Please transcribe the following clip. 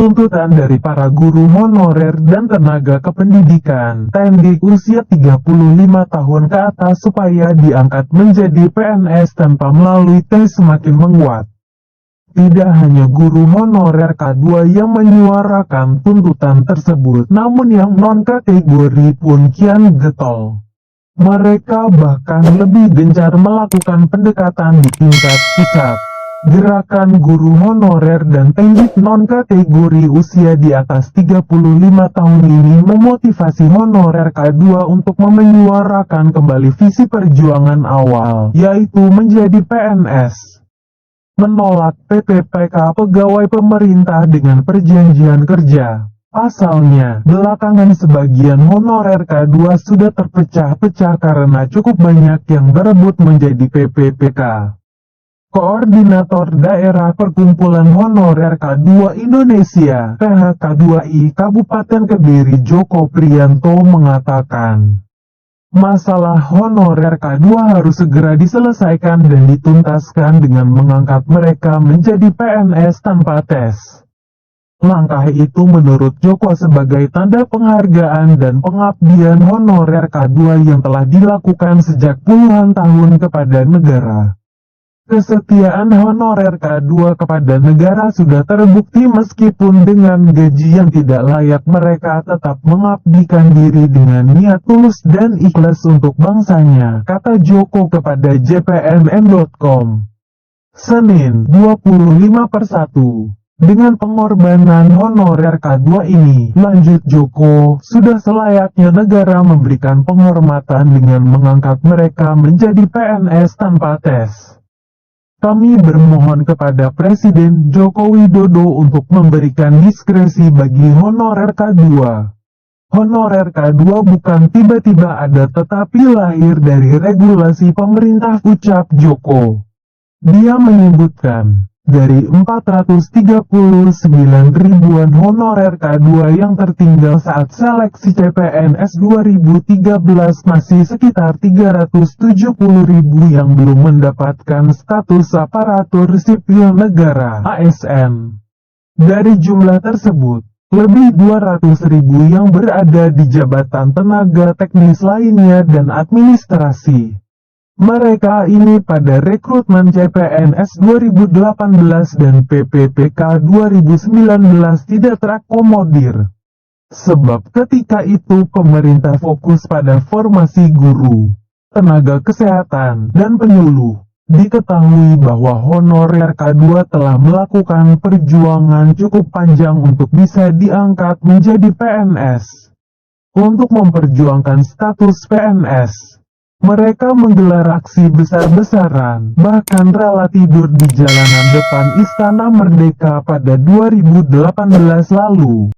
tuntutan dari para guru honorer dan tenaga kependidikan TNG usia 35 tahun ke atas supaya diangkat menjadi PNS tanpa melalui tes semakin menguat. Tidak hanya guru honorer K2 yang menyuarakan tuntutan tersebut, namun yang non-kategori pun kian getol. Mereka bahkan lebih gencar melakukan pendekatan di tingkat pusat. Gerakan guru honorer dan teknik non-kategori usia di atas 35 tahun ini memotivasi honorer K2 untuk menyuarakan kembali visi perjuangan awal, yaitu menjadi PNS. Menolak PPPK pegawai pemerintah dengan perjanjian kerja. Pasalnya, belakangan sebagian honorer K2 sudah terpecah-pecah karena cukup banyak yang berebut menjadi PPPK. Koordinator Daerah Perkumpulan Honorer K2 Indonesia (PHK2I) Kabupaten Kediri Joko Priyanto mengatakan, masalah honorer K2 harus segera diselesaikan dan dituntaskan dengan mengangkat mereka menjadi PNS tanpa tes. Langkah itu menurut Joko sebagai tanda penghargaan dan pengabdian honorer K2 yang telah dilakukan sejak puluhan tahun kepada negara. Kesetiaan honorer K2 kepada negara sudah terbukti meskipun dengan gaji yang tidak layak, mereka tetap mengabdikan diri dengan niat tulus dan ikhlas untuk bangsanya, kata Joko kepada jpnn.com. Senin, 25/1. Dengan pengorbanan honorer K2 ini, lanjut Joko, sudah selayaknya negara memberikan penghormatan dengan mengangkat mereka menjadi PNS tanpa tes. Kami bermohon kepada Presiden Joko Widodo untuk memberikan diskresi bagi honorer K2. Honorer K2 bukan tiba-tiba ada tetapi lahir dari regulasi pemerintah, ucap Joko. Dia menyebutkan, dari 439 ribuan honorer K2 yang tertinggal saat seleksi CPNS 2013 masih sekitar 370 ribu yang belum mendapatkan status aparatur sipil negara (ASN). Dari jumlah tersebut, lebih 200 ribu yang berada di jabatan tenaga teknis lainnya dan administrasi. Mereka ini pada rekrutmen CPNS 2018 dan PPPK 2019 tidak terakomodir. Sebab ketika itu pemerintah fokus pada formasi guru, tenaga kesehatan, dan penyuluh. Diketahui bahwa honorer K2 telah melakukan perjuangan cukup panjang untuk bisa diangkat menjadi PNS. Untuk memperjuangkan status PNS, mereka menggelar aksi besar-besaran, bahkan rela tidur di jalanan depan Istana Merdeka pada 2018 lalu.